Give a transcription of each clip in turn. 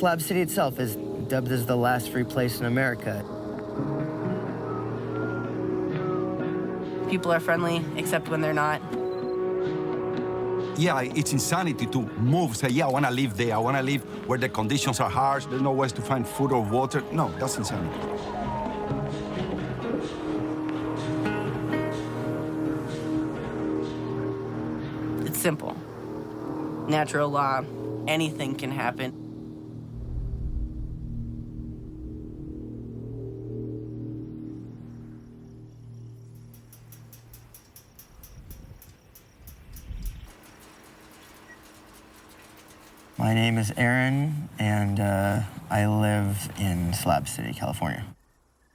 Slab City itself is dubbed as the last free place in America. People are friendly, except when they're not. Yeah, it's insanity to move, say, yeah, I want to live there. I want to live where the conditions are harsh, there's no ways to find food or water. No, that's insanity. It's simple. Natural law, anything can happen. My name is Aaron, and I live in Slab City, California.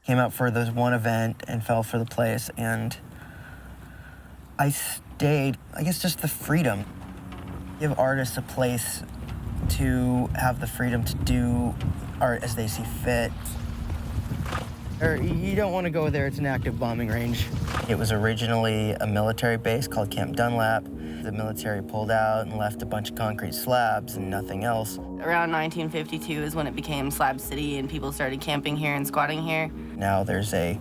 Came out for this one event and fell for the place, and I stayed. I guess just the freedom. Give artists a place to have the freedom to do art as they see fit. Or you don't want to go there, it's an active bombing range. It was originally a military base called Camp Dunlap. The military pulled out and left a bunch of concrete slabs and nothing else. Around 1952 is when it became Slab City and people started camping here and squatting here. Now there's a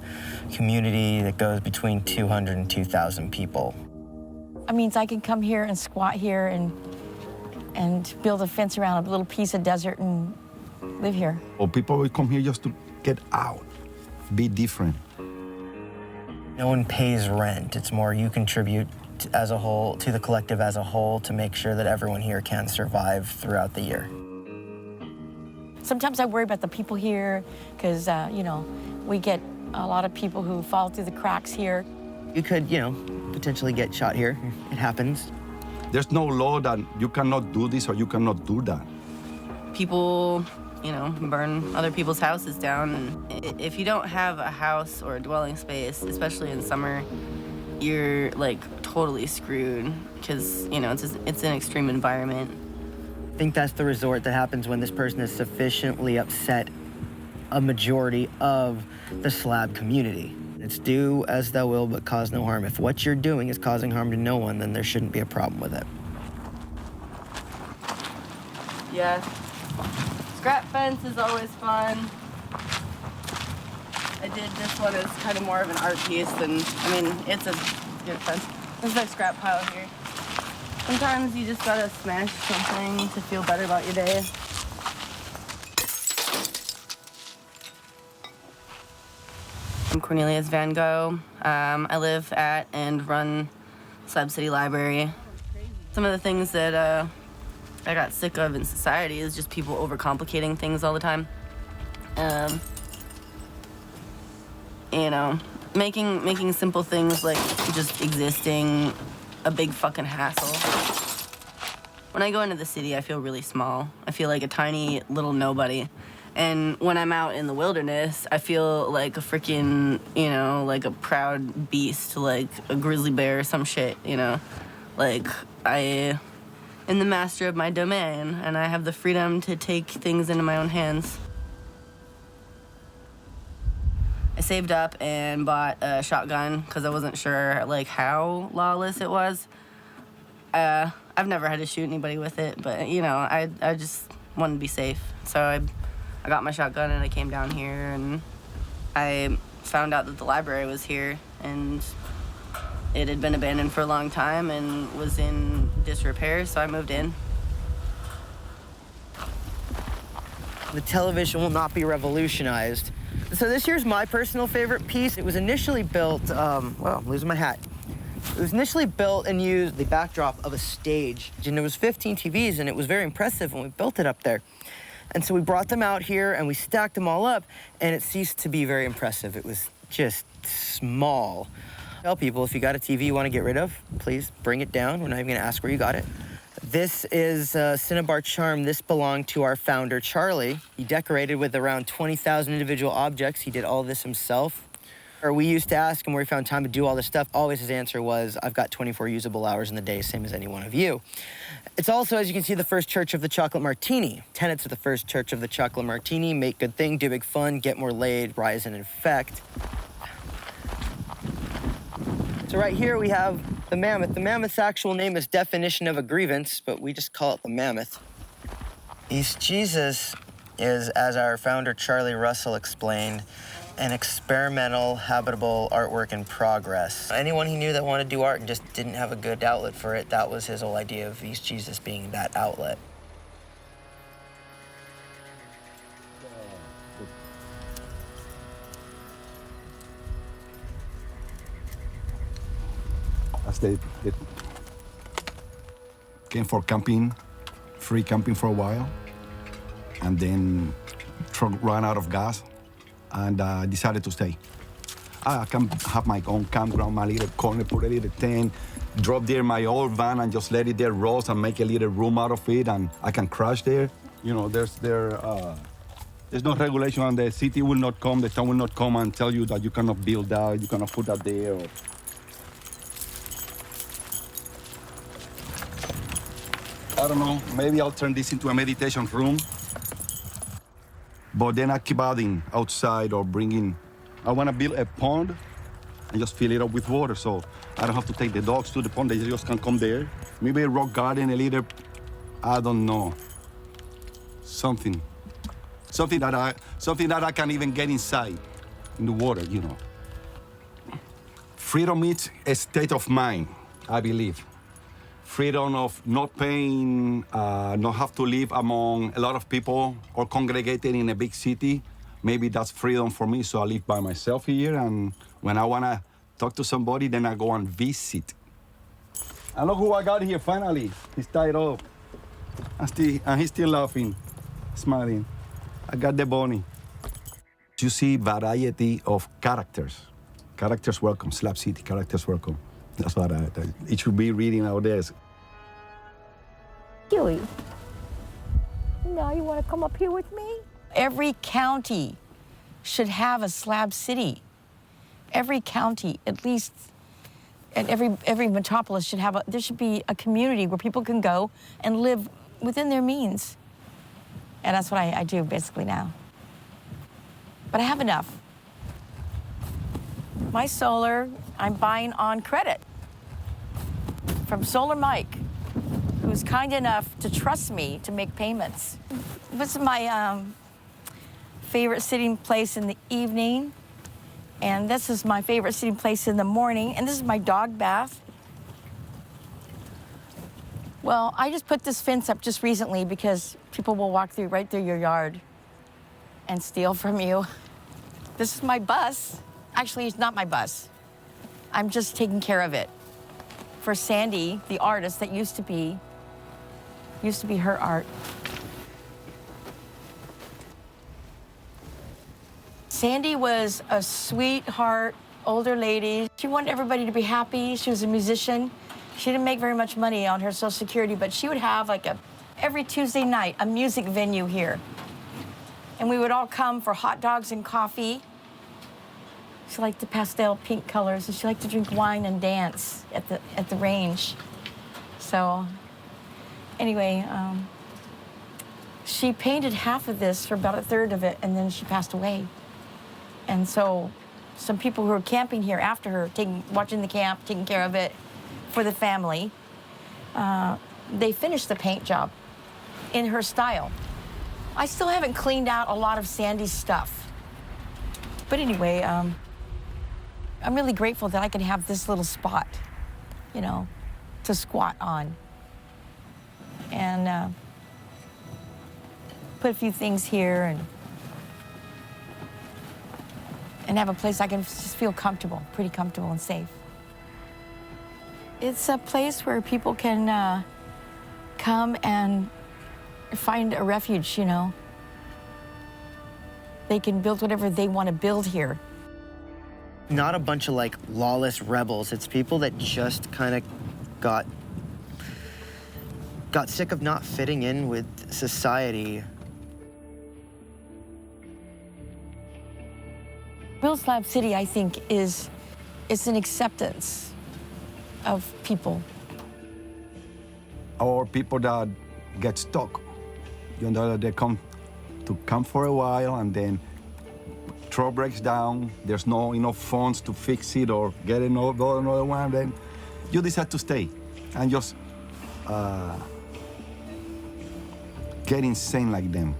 community that goes between 200 and 2,000 people. It means I can come here and squat here and build a fence around a little piece of desert and live here. Well, people will come here just to get out, be different. No one pays rent. It's more you contribute as a whole, to the collective as a whole, to make sure that everyone here can survive throughout the year. Sometimes I worry about the people here because, you know, we get a lot of people who fall through the cracks here. You could, you know, potentially get shot here. It happens. There's no law that you cannot do this or you cannot do that. People, you know, burn other people's houses down. And if you don't have a house or a dwelling space, especially in summer, you're like totally screwed because, you know, it's an extreme environment. I think that's the resort that happens when this person has sufficiently upset a majority of the slab community. It's do as thou will, but cause no harm. If what you're doing is causing harm to no one, then there shouldn't be a problem with it. Yeah. Scrap fence is always fun. I did this one as kind of more of an art piece than, I mean, it's a good fence. There's no scrap pile here. Sometimes you just gotta smash something to feel better about your day. I'm Cornelius Van Gogh. I live at and run Slab City Library. Some of the things that I got sick of in society is just people overcomplicating things all the time. You know, making simple things like just existing a big fucking hassle. When I go into the city, I feel really small. I feel like a tiny little nobody. And when I'm out in the wilderness, I feel like a freaking, you know, like a proud beast, like a grizzly bear or some shit, you know? Like, I am the master of my domain, and I have the freedom to take things into my own hands. I saved up and bought a shotgun because I wasn't sure, like, how lawless it was. I've never had to shoot anybody with it, but, you know, I just wanted to be safe. So I got my shotgun and I came down here and I found out that the library was here and it had been abandoned for a long time and was in disrepair, so I moved in. The television will not be revolutionized. So this here's my personal favorite piece. It was initially built, well, I'm losing my hat. It was initially built and used the backdrop of a stage. And there was 15 TVs and it was very impressive when we built it up there. And so we brought them out here and we stacked them all up and it ceased to be very impressive. It was just small. Tell people if you got a TV you want to get rid of, please bring it down. We're not even gonna ask where you got it. This is Cinnabar Charm. This belonged to our founder, Charlie. He decorated with around 20,000 individual objects. He did all this himself. Or we used to ask him where he found time to do all this stuff. Always his answer was, I've got 24 usable hours in the day, same as any one of you. It's also, as you can see, the first church of the chocolate martini. Tenets of the first church of the chocolate martini: make good thing, do big fun, get more laid, rise and infect. So right here we have the mammoth. The mammoth's actual name is Definition of a Grievance, but we just call it the mammoth. East Jesus is, as our founder Charlie Russell explained, an experimental, habitable artwork in progress. Anyone he knew that wanted to do art and just didn't have a good outlet for it, that was his whole idea of East Jesus being that outlet. As they came for camping, free camping for a while, and then truck ran out of gas, and decided to stay. I can have my own campground, my little corner, put a little tent, drop there my old van and just let it there roast and make a little room out of it, and I can crash there. You know, there's no regulation, and the city will not come, the town will not come and tell you that you cannot build that, you cannot put that there. Or... I don't know, maybe I'll turn this into a meditation room. But then I keep adding outside or bringing, I want to build a pond and just fill it up with water. So I don't have to take the dogs to the pond, they just can come there. Maybe a rock garden, a little, I don't know. Something that I can even get inside in the water, you know. Freedom is a state of mind, I believe. Freedom of not paying, not have to live among a lot of people or congregated in a big city. Maybe that's freedom for me, so I live by myself here, and when I wanna talk to somebody, then I go and visit. And look who I got here, finally. He's tied up. And he's still laughing, smiling. I got the bunny. You see variety of characters. Characters welcome, Slab City, characters welcome. That's what it should be reading nowadays. Huey, now you want to come up here with me? Every county should have a Slab City. Every county, at least, and every metropolis should have there should be a community where people can go and live within their means. And that's what I do basically now. But I have enough. My solar, I'm buying on credit from Solar Mike, who's kind enough to trust me to make payments. This is my favorite sitting place in the evening, and this is my favorite sitting place in the morning, and this is my dog bath. Well, I just put this fence up just recently because people will walk right through your yard and steal from you. This is my bus. Actually, it's not my bus. I'm just taking care of it for Sandy, the artist that used to be her art. Sandy was a sweetheart, older lady. She wanted everybody to be happy. She was a musician. She didn't make very much money on her Social Security, but she would have every Tuesday night, a music venue here. And we would all come for hot dogs and coffee. She liked the pastel pink colors, and she liked to drink wine and dance at the range. So, anyway, she painted half of this for about a third of it, and then she passed away. And so, some people who were camping here after her, watching the camp, taking care of it for the family, they finished the paint job in her style. I still haven't cleaned out a lot of Sandy's stuff. But anyway, I'm really grateful that I can have this little spot, you know, to squat on. And put a few things here and have a place I can just feel comfortable, pretty comfortable and safe. It's a place where people can come and find a refuge, you know. They can build whatever they want to build here. Not a bunch of lawless rebels. It's people that just kind of got sick of not fitting in with society. Build Slab City, I think, it's an acceptance of people. Or people that get stuck. You know, they come to camp for a while, and then truck breaks down, there's no enough funds to fix it or get another one, then you decide to stay and just get insane like them.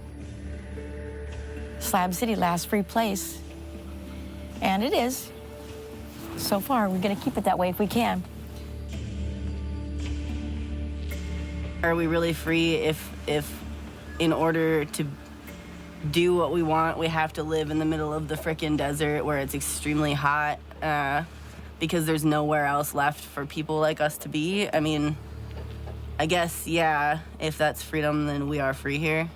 Slab City, last free place. And it is. So far, we're gonna keep it that way if we can. Are we really free if in order to do what we want, we have to live in the middle of the frickin' desert where it's extremely hot because there's nowhere else left for people like us to be? I mean, I guess, yeah, if that's freedom, then we are free here.